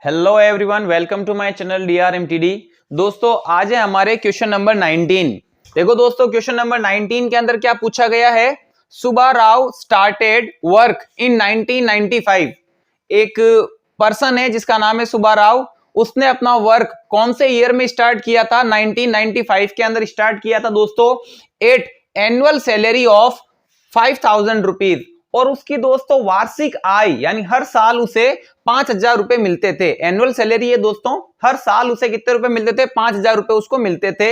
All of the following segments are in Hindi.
Hello everyone, welcome to my channel DRMTD। दोस्तों आज है हमारे क्वेश्चन नंबर 19। देखो दोस्तों, क्वेश्चन नंबर 19 के अंदर क्या पूछा गया है। Subbarao started work in 1995। एक पर्सन है जिसका नाम है सुब्बाराव। उसने अपना वर्क कौन से ईयर में स्टार्ट किया था? 1995 के अंदर स्टार्ट किया था दोस्तों। At annual salary of 5000 rupees, और उसकी दोस्तों वार्षिक आय यानी हर साल उसे 5000 रुपए मिलते थे। एनुअल सैलरी है दोस्तों, हर साल उसे कितने रुपए मिलते थे? 5000 रुपए उसको मिलते थे।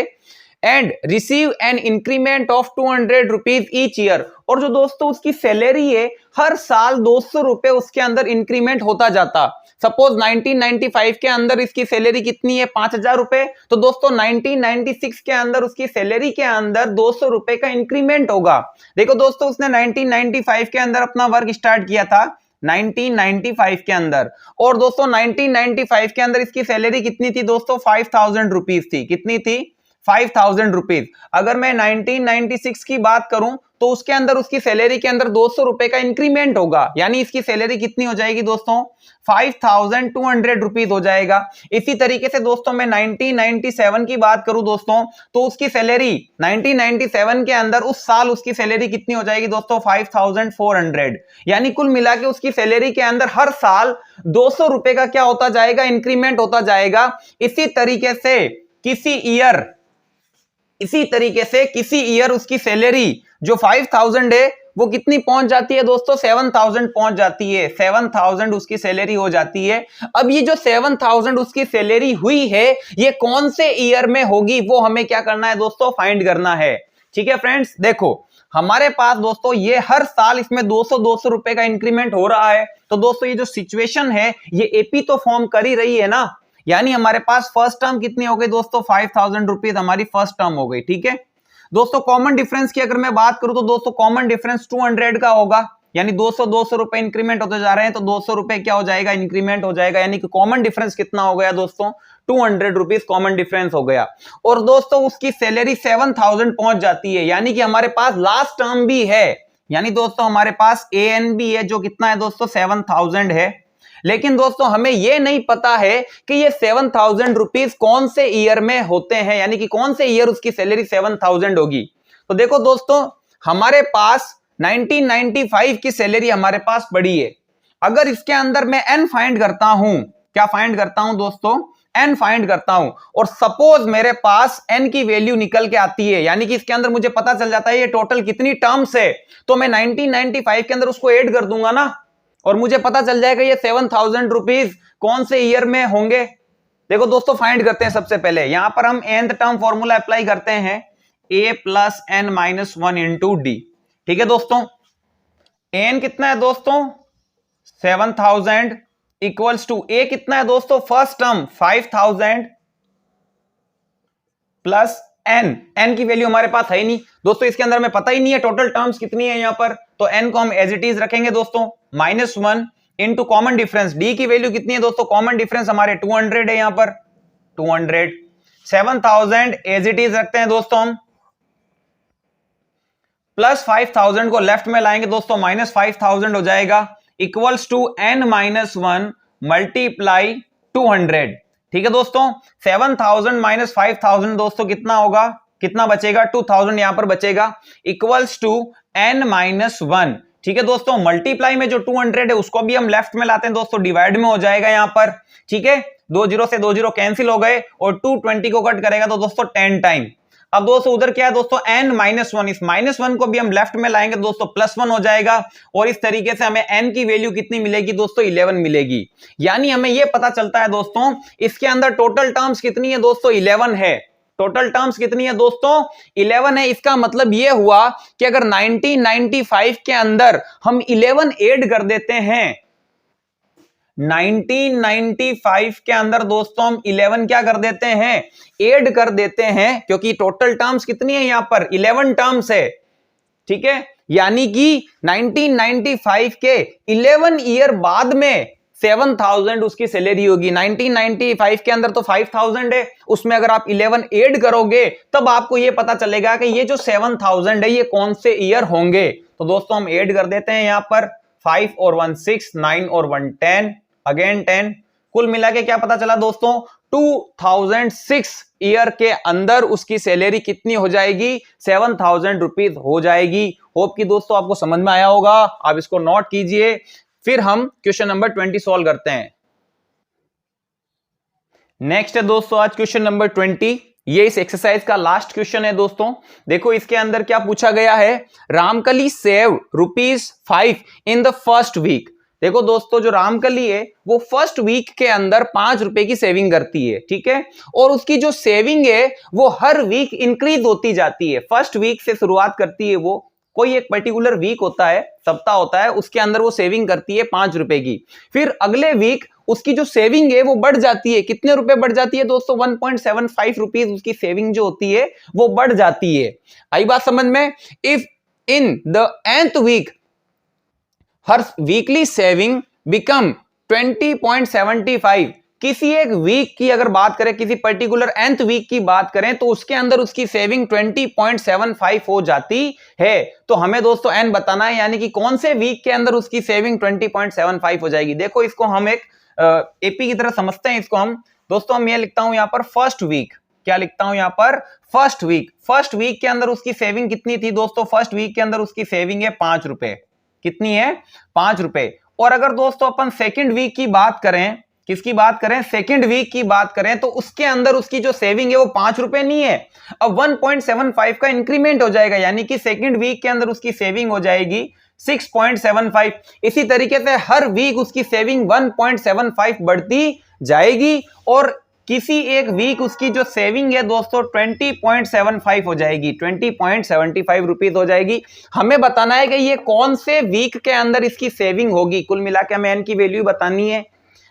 And receive an increment of 200 rupees each year, और जो दोस्तों उसकी सैलरी है हर साल 200 रुपए उसके अंदर इंक्रीमेंट होता जाता। सपोज 1995 के अंदर इसकी सैलरी कितनी है? 5000 रुपए। तो दोस्तों 1996 के अंदर उसकी सैलरी के अंदर 200 रुपए का इंक्रीमेंट होगा। देखो दोस्तों, उसने 1995 के अंदर अपना वर्क स्टार्ट किया था 1995 के अंदर, और दोस्तों 1995 के अंदर इसकी सैलरी कितनी थी दोस्तों? 5000 रुपीज थी। कितनी थी? 5000 रुपीज। अगर मैं 1996 की बात करूं तो उसके अंदर उसकी सैलरी के अंदर 200 रुपए का इंक्रीमेंट होगा, यानी इसकी सैलरी कितनी हो जाएगी दोस्तों? 5200 रुपीज हो जाएगा। इसी तरीके से दोस्तों मैं 1997 की बात करूं दोस्तों, तो उसकी सैलरी 1997 के अंदर उस साल उसकी सैलरी कितनी हो जाएगी दोस्तों? 5400। यानी कुल मिला के उसकी सैलरी के अंदर हर साल 200 रुपए का क्या होता जाएगा? इंक्रीमेंट होता जाएगा। इसी तरीके से किसी ईयर उसकी सैलरी जो 5000 है वो कितनी पहुंच जाती है दोस्तों? 7000 पहुंच जाती है। 7000 उसकी सैलरी हो जाती है। अब ये जो 7000 उसकी सैलरी हुई है ये कौन से ईयर में होगी वो हमें क्या करना है दोस्तों? फाइंड करना है। ठीक है फ्रेंड्स, देखो हमारे पास दोस्तों ये हर साल इसमें 200 रुपए का इंक्रीमेंट हो रहा है। तो दोस्तों ये जो सिचुएशन है ये एपी तो फॉर्म कर ही रही है ना, यानी हमारे पास फर्स्ट टर्म कितनी हो गई दोस्तों? 5000 रुपीज हमारी फर्स्ट टर्म हो गई। ठीक है दोस्तों, कॉमन डिफरेंस की अगर मैं बात करूं तो दोस्तों कॉमन डिफरेंस 200 का होगा, यानी 200 रुपए इंक्रीमेंट होते जा रहे हैं तो 200 रुपए क्या हो जाएगा? इंक्रीमेंट हो जाएगा। यानी कि कॉमन डिफरेंस कितना हो गया दोस्तों? 200 रुपीज कॉमन डिफरेंस हो गया। और दोस्तों उसकी सैलरी 7000 पहुंच जाती है, यानी कि हमारे पास लास्ट टर्म भी है, यानी दोस्तों हमारे पास एएन भी है जो कितना है दोस्तों? 7000 है। लेकिन दोस्तों हमें यह नहीं पता है कि ये 7000 रुपीज कौन से ईयर में होते हैं, यानी कि कौन से ईयर उसकी सैलरी 7000 होगी। तो देखो दोस्तों हमारे पास 1995 की सैलरी हमारे पास पड़ी है। अगर इसके अंदर मैं एन फाइंड करता हूं, क्या फाइंड करता हूं दोस्तों? एन फाइंड करता हूं, और सपोज मेरे पास एन की वैल्यू निकल के आती है, यानी कि इसके अंदर मुझे पता चल जाता है ये टोटल कितनी टर्म्स है, तो मैं 1995 के अंदर उसको ऐड कर दूंगा ना, और मुझे पता चल जाएगा ये 7000 रुपीज कौन से ईयर में होंगे। देखो दोस्तों फाइंड करते हैं। सबसे पहले यहां पर हम nth टर्म फॉर्मूला अप्लाई करते हैं, a plus n minus 1 into d. ठीक है दोस्तों, n कितना है दोस्तों? 7000 इक्वल्स टू a कितना है दोस्तों? फर्स्ट टर्म 5000 प्लस n की वैल्यू हमारे पास है ही नहीं दोस्तों, इसके अंदर हमें पता ही नहीं है टोटल टर्म्स कितनी है यहां पर, तो n को हम एज इट इज रखेंगे दोस्तों। -1 इंटू कॉमन डिफरेंस, d की वैल्यू कितनी है दोस्तों? कॉमन डिफरेंस हमारे 200 है यहां पर, 200। 7000 एज इट इज रखते हैं दोस्तों हम, प्लस 5000 को लेफ्ट में लाएंगे दोस्तों, -5000 हो जाएगा, इक्वल्स टू n-1 मल्टीप्लाई 200। ठीक है दोस्तों, 7000 माइनस 5000 दोस्तों कितना होगा? कितना बचेगा? 2000 यहां पर बचेगा, इक्वल्स टू n-1। ठीक है दोस्तों, मल्टीप्लाई में जो 200 है उसको भी हम लेफ्ट में लाते हैं दोस्तों, डिवाइड में हो जाएगा यहां पर। ठीक है, 2 0 से 2 0 कैंसिल हो गए, और 220 को कट करेगा तो दोस्तों 10 टाइम। अब दोस्तों उधर क्या है दोस्तों? n-1, इस -1 को भी हम लेफ्ट में लाएंगे दोस्तों, +1 हो जाएगा, और इस तरीके से हमें n की वैल्यू कितनी मिलेगी दोस्तों? 11 मिलेगी। यानी हमें यह पता चलता है दोस्तों इसके अंदर टोटल टर्म्स कितनी है दोस्तों? 11 है। टोटल टर्म्स कितनी है दोस्तों? 11 है। इसका मतलब यह हुआ कि अगर 1995 के अंदर हम 11 ऐड कर देते हैं, 1995 के अंदर दोस्तों हम 11 क्या कर देते हैं? ऐड कर देते हैं, क्योंकि टोटल टर्म्स कितनी है यहां पर? 11 टर्म्स है। ठीक है, यानी कि 1995 के 11 ईयर बाद में 7000 उसकी सैलरी होगी। 1995 के अंदर तो 5000 है, उसमें अगर आप 11 ऐड करोगे तब आपको यह पता चलेगा कि ये जो 7000 है ये कौन से ईयर होंगे। तो दोस्तों हम ऐड कर देते हैं यहां पर, 5 और 1 6, 9 और 1 10, अगेन 10, कुल मिला के क्या पता चला दोस्तों, 2006 ईयर के अंदर उसकी सैलरी कितनी हो जाएगी, 7000 रुपीज हो जाएगी। होप कि दोस्तों आपको समझ में आया होगा, आप इसको नोट कीजिए। फिर हम क्वेश्चन नंबर 20 सॉल्व करते हैं। नेक्स्ट है दोस्तों आज क्वेश्चन नंबर 20। ये इस एक्सरसाइज का लास्ट क्वेश्चन है दोस्तों। देखो इसके अंदर क्या पूछा गया है, Ramkali save ₹5 in the first week. देखो दोस्तों जो रामकली है वो फर्स्ट वीक के अंदर ₹5 की सेविंग करती है, ठीक है, और उसकी जो सेविंग है वो हर वीक इंक्रीज होती जाती है। फर्स्ट वीक से शुरुआत करती है, वो कोई एक पर्टिकुलर वीक होता है, सप्ताह होता है, उसके अंदर वो सेविंग करती है ₹5 की। फिर अगले वीक उसकी जो सेविंग है वो बढ़ जाती है, कितने रुपए बढ़ जाती है दोस्तों, 1.75 रुपीज उसकी सेविंग जो होती है वो बढ़ जाती है। आई बात समझ में। If in the nth week हर वीकली सेविंग बिकम 20.75, किसी एक वीक की अगर बात करें, किसी पर्टिकुलर nth वीक की बात करें तो उसके अंदर उसकी सेविंग 20.75 हो जाती है। तो हमें दोस्तों n बताना है, यानी कि कौन से वीक के अंदर उसकी सेविंग 20.75 हो जाएगी। देखो इसको हम एक एपी की तरह समझते हैं। इसको हम दोस्तों हम ये लिखता हूं यहां पर फर्स्ट वीक, क्या लिखता हूं यहां पर, फर्स्ट वीक। फर्स्ट वीक के अंदर उसकी सेविंग कितनी थी दोस्तों, फर्स्ट वीक के अंदर उसकी सेविंग है ₹5। कितनी है, ₹5। और अगर दोस्तों अपन सेकंड वीक की बात करें, किसकी बात करें, सेकंड वीक की बात करें, तो उसके अंदर उसकी जो सेविंग है वो ₹5 नहीं है, अब 1.75 का इंक्रीमेंट हो जाएगा, यानी कि सेकंड वीक के अंदर उसकी सेविंग हो जाएगी 6.75। इसी तरीके से हर वीक उसकी सेविंग 1.75 बढ़ती जाएगी, और किसी एक वीक उसकी जो सेविंग है दोस्तों 20.75 हो जाएगी, 20.75 रुपीज हो जाएगी। हमें बताना है कि ये कौन से वीक के अंदर इसकी सेविंग होगी। कुल मिला के हमें n की वैल्यू बतानी है।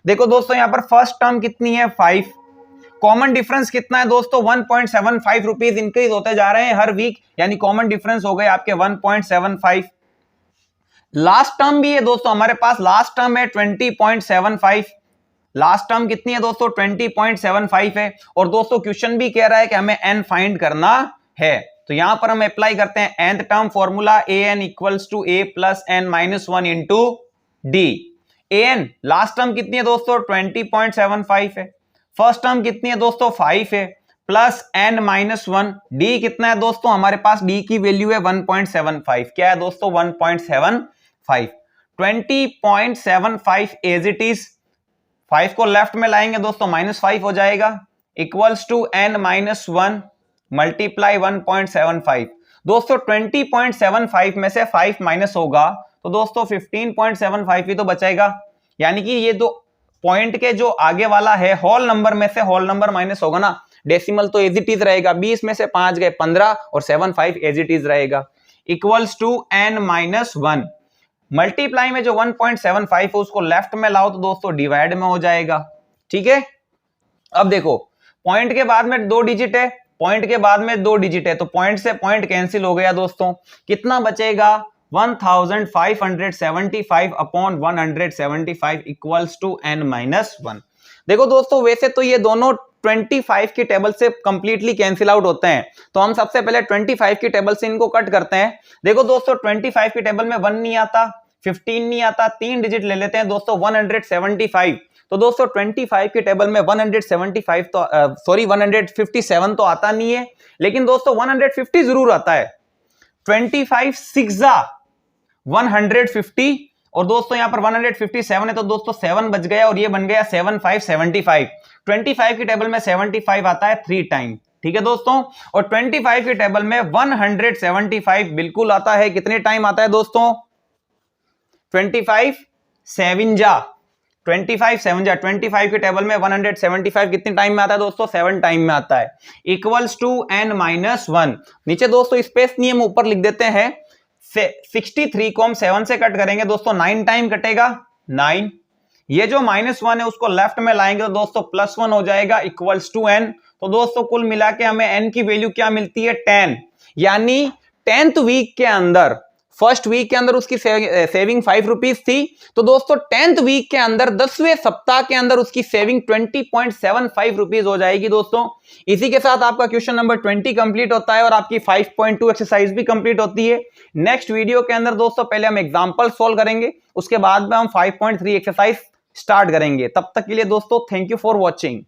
देखो दोस्तों यहां पर फर्स्ट टर्म कितनी है, 5, कॉमन डिफरेंस कितना है दोस्तों, 1.75 रुपीज इंक्रीज होते जा रहे हैं हर वीक, यानी कॉमन डिफरेंस हो गए आपके 1.75। लास्ट टर्म भी है दोस्तों हमारे पास, लास्ट टर्म है 20.75। लास्ट टर्म कितनी है दोस्तों, 20.75 है। और दोस्तों क्वेश्चन भी कह रहा है कि हमें n फाइंड करना है, तो यहां पर हम अप्लाई करते हैं nth term formula, an equals to a plus n minus 1 into d. an last term कितनी है दोस्तों, 20.75 है। फर्स्ट टर्म कितनी है दोस्तों, 5 है, प्लस n माइनस 1। डी कितना है दोस्तों, हमारे पास डी की वैल्यू है 1.75। क्या है दोस्तों, 1.75। 20.75 एज इट इज, 5 को लेफ्ट में लाएंगे दोस्तों -5 हो जाएगा, equals to n minus 1 multiply 1.75। दोस्तों 20.75 में से 5 माइनस होगा तो दोस्तों 15.75 ही तो बचेगा, यानी कि ये दो पॉइंट के जो आगे वाला है होल नंबर में से होल नंबर माइनस होगा ना, डेसिमल तो एज इट इज रहेगा, 20 में से 5 गए 15 और 75 एज इट इज रहेगा, equals to n minus 1। Multiply में जो 1.75 है उसको लेफ्ट में लाओ तो दोस्तों डिवाइड में हो जाएगा, ठीक है। अब देखो पॉइंट के बाद में 2 डिजिट है, पॉइंट के बाद में 2 डिजिट है, तो पॉइंट से पॉइंट कैंसिल हो गया दोस्तों, कितना बचेगा 1575 upon 175 equals to n minus 1। देखो दोस्तों वैसे तो ये दोनों 25 की टेबल से कंप्लीटली कैंसिल आउट होते हैं, तो हम सबसे पहले 25 की टेबल से इनको कट करते हैं। देखो दोस्तों 25 की टेबल में 1 नहीं आता, 15 नहीं आता, 3 डिजिट ले लेते हैं दोस्तों 175। तो दोस्तों 25 की टेबल में 175 तो 157 तो आता नहीं है, लेकिन दोस्तों 150 जरूर आता है। 25 6 150 और दोस्तों यहां पर 157 है तो दोस्तों 7 बच गया और ये बन गया 75। 25 की टेबल में 75 आता है 3 टाइम, ठीक है दोस्तों, और 25 की टेबल में 175 बिल्कुल आता है, कितने टाइम आता है दोस्तों 25 7 जा 25 की टेबल में 175 कितने टाइम में आता है दोस्तों 7 टाइम में आता है, इक्वल्स टू n माइनस 1। नीचे दोस्तों स्पेस नहीं है, हम ऊपर लिख देते हैं 63 को हम 7 से कट करेंगे दोस्तों 9 टाइम कटेगा 9। ये जो -1 है उसको लेफ्ट में लाएंगे तो दोस्तों +1 हो जाएगा इक्वल्स टू n। तो दोस्तों कुल मिला के हमें n की वैल्यू क्या मिलती है 10, यानी 10th वीक के अंदर, फर्स्ट वीक के अंदर उसकी सेविंग 5 रुपीज थी, तो दोस्तों 10th वीक के अंदर 10वें सप्ताह के अंदर उसकी सेविंग 20.75 रुपीज हो जाएगी दोस्तों। इसी के साथ आपका क्वेश्चन नंबर 20 कंप्लीट होता है और आपकी 5.2 एक्सरसाइज भी कंप्लीट होती है। नेक्स्ट वीडियो के अंदर दोस्तों पहले हम एग्जांपल सॉल्व करेंगे, उसके बाद में हम 5.3 एक्सरसाइज स्टार्ट करेंगे। तब तक के लिए दोस्तों थैंक यू फॉर वॉचिंग।